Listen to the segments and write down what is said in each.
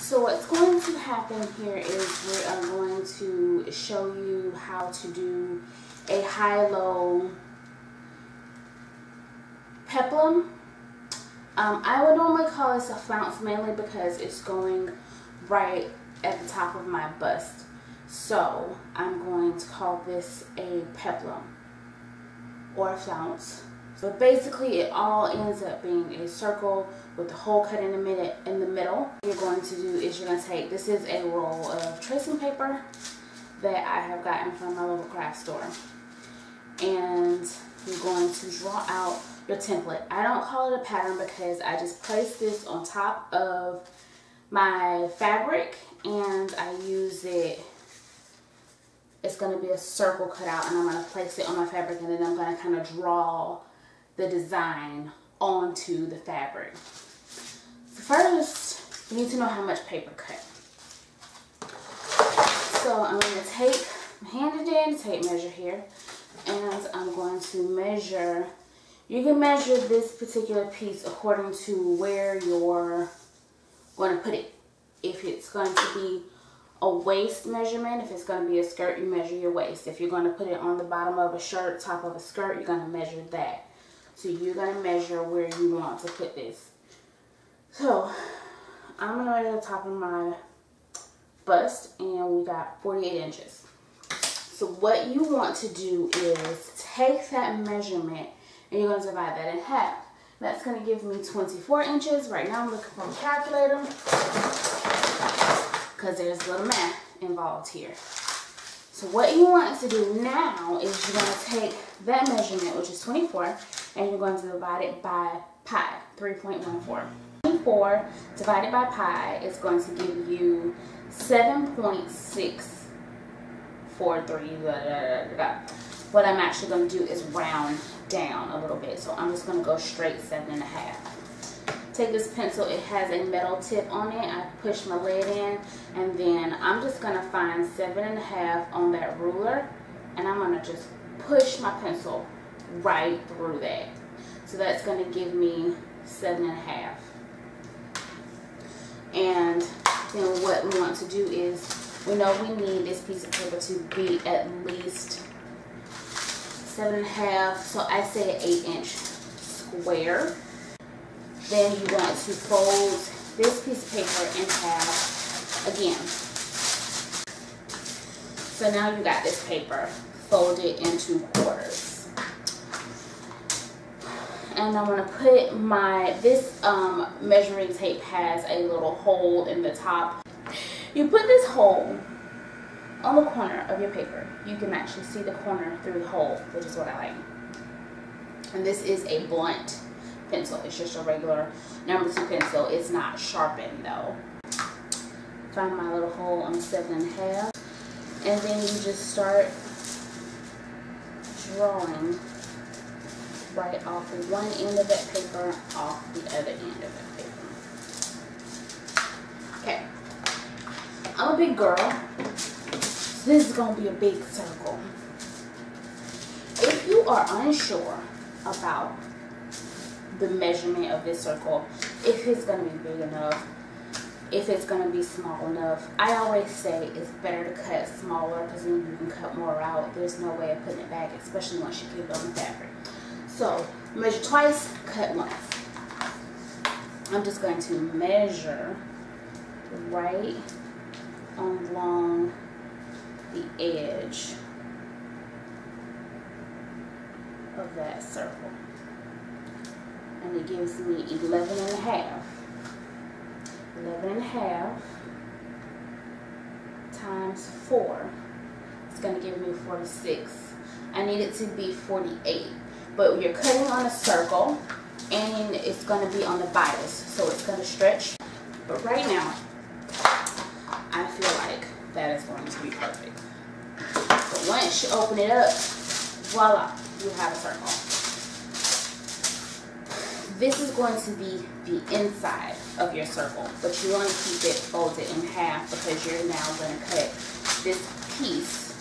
So what's going to happen here is we are going to show you how to do a high-low peplum. I would normally call this a flounce mainly because it's going right at the top of my bust. So I'm going to call this a peplum or a flounce. But basically it all ends up being a circle with the hole cut in the middle. What you're going to do is you're going to take, this is a roll of tracing paper that I have gotten from my local craft store. And you're going to draw out your template. I don't call it a pattern because I just place this on top of my fabric and I use it. It's going to be a circle cut out and I'm going to place it on my fabric and then I'm going to kind of draw the design onto the fabric. So first, you need to know how much paper cut. So I'm going to take my hand again, tape measure here, and I'm going to measure. You can measure this particular piece according to where you're going to put it. If it's going to be a waist measurement, if it's going to be a skirt, you measure your waist. If you're going to put it on the bottom of a shirt, top of a skirt, you're going to measure that. So you're going to measure where you want to put this. So I'm going to measure the top of my bust and we got 48 inches. So what you want to do is take that measurement and you're going to divide that in half. That's going to give me 24 inches. Right now I'm looking for a calculator because there's a little math involved here. So what you want to do now is you're going to take that measurement, which is 24, and you're going to divide it by pi, 3.14. 24 divided by pi is going to give you 7.643. What I'm actually going to do is round down a little bit. So I'm just going to go straight 7.5. Take this pencil, it has a metal tip on it. I push my lead in and then I'm just going to find 7.5 on that ruler and I'm going to just push my pencil right through that. So that's going to give me 7.5. And then what we want to do is, we know we need this piece of paper to be at least 7.5, so I say an 8-inch square. Then you want to fold this piece of paper in half again. So now you got this paper folded into quarters. And I'm going to put this measuring tape has a little hole in the top. You put this hole on the corner of your paper. You can actually see the corner through the hole, which is what I like. And this is a blunt pencil. It's just a regular number 2 pencil. It's not sharpened though. Find my little hole on 7.5. And then you just start drawing right off of one end of that paper, off the other end of that paper. Okay. I'm a big girl, so this is going to be a big circle. If you are unsure about the measurement of this circle, if it's going to be big enough, if it's going to be small enough, I always say it's better to cut smaller because then you can cut more out. There's no way of putting it back, especially once you keep it on the fabric. So measure twice, cut once. I'm just going to measure right along the edge of that circle. And it gives me 11.5. 11.5 times 4 is going to give me 46. I need it to be 48. But you're cutting on a circle and it's going to be on the bias, so it's going to stretch. But right now, I feel like that is going to be perfect. But once you open it up, voila, you have a circle. This is going to be the inside of your circle, but you want to keep it folded in half because you're now going to cut this piece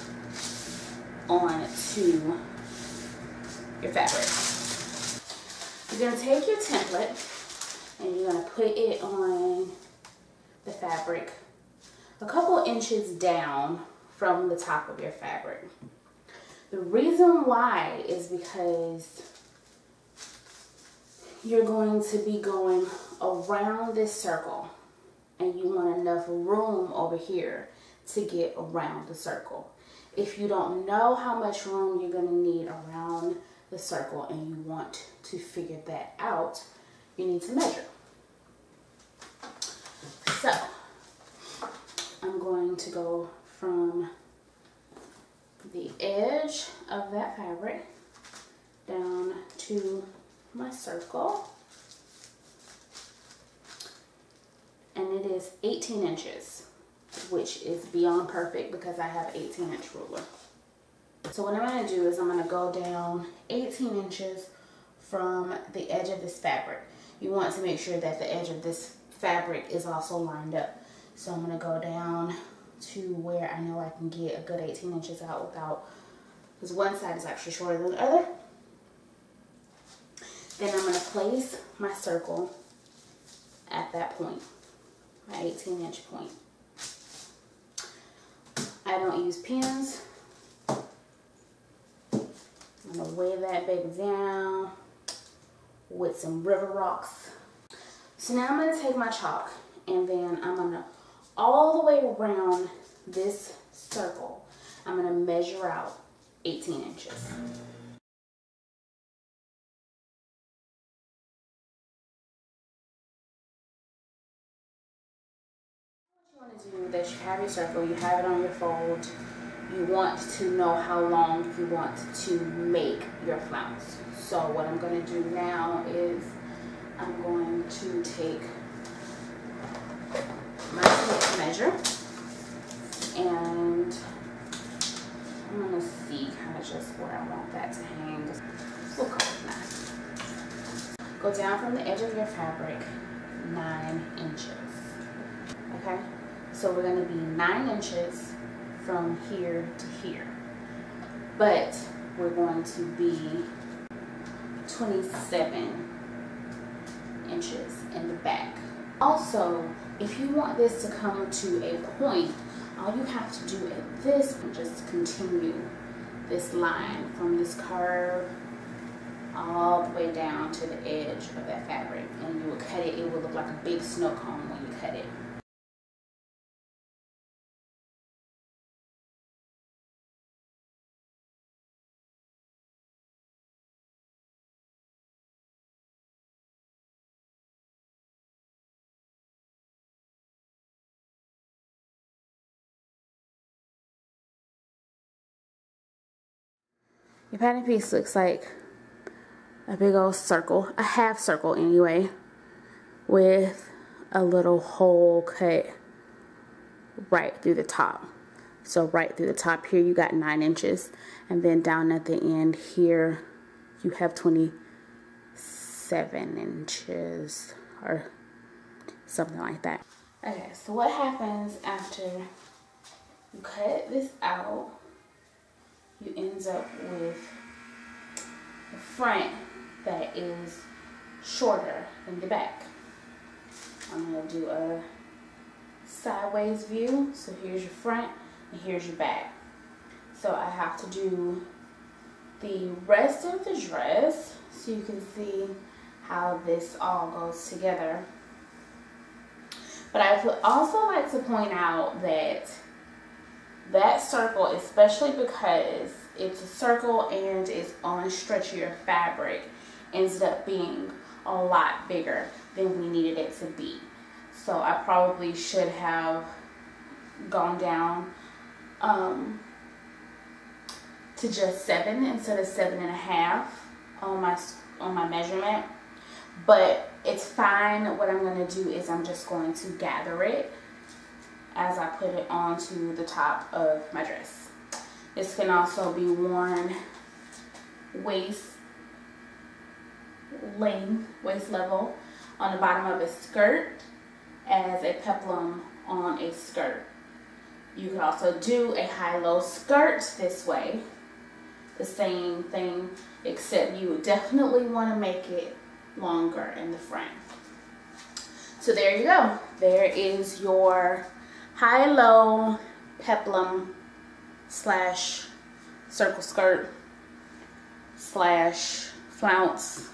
onto your fabric. You're going to take your template and you're going to put it on the fabric a couple inches down from the top of your fabric. The reason why is because you're going to be going around this circle and you want enough room over here to get around the circle. If you don't know how much room you're going to need around the circle and you want to figure that out, you need to measure. So I'm going to go from the edge of that fabric down to my circle, and it is 18 inches, which is beyond perfect because I have an 18-inch ruler. So what I'm going to do is I'm going to go down 18 inches from the edge of this fabric. You want to make sure that the edge of this fabric is also lined up. So I'm going to go down to where I know I can get a good 18 inches out without, because one side is actually shorter than the other. Then I'm going to place my circle at that point, my 18-inch point. I don't use pins. I'm going to weigh that baby down with some river rocks. So now I'm going to take my chalk and then I'm going to, all the way around this circle, I'm going to measure out 18 inches. What you want to do, that you have your circle, you have it on your fold, you want to know how long you want to make your flounce. So what I'm going to do now is I'm going to take my tape measure and I'm going to see kind of just where I want that to hang. We'll go with 9. Go down from the edge of your fabric 9 inches. Okay, so we're going to be 9 inches from here to here, but we're going to be 27 inches in the back. Also, if you want this to come to a point, all you have to do at this point, just continue this line from this curve all the way down to the edge of that fabric, and you will cut it. It will look like a big snow cone when you cut it. Your pattern piece looks like a big old circle, a half circle anyway, with a little hole cut right through the top. So right through the top here you got 9 inches, and then down at the end here you have 27 inches or something like that. Okay, so what happens after you cut this out, you end up with the front that is shorter than the back. I'm going to do a sideways view. So here's your front and here's your back. So I have to do the rest of the dress so you can see how this all goes together. But I would also like to point out that that circle, especially because it's a circle and it's on stretchier fabric, ended up being a lot bigger than we needed it to be. So I probably should have gone down to just 7 instead of 7.5 on my measurement. But it's fine. What I'm going to do is I'm just going to gather it as I put it onto the top of my dress. This can also be worn waist level on the bottom of a skirt as a peplum on a skirt. You can also do a high-low skirt this way. The same thing, except you would definitely want to make it longer in the front. So there you go. there is your high-low peplum slash circle skirt slash flounce,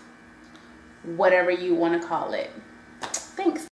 whatever you want to call it. Thanks.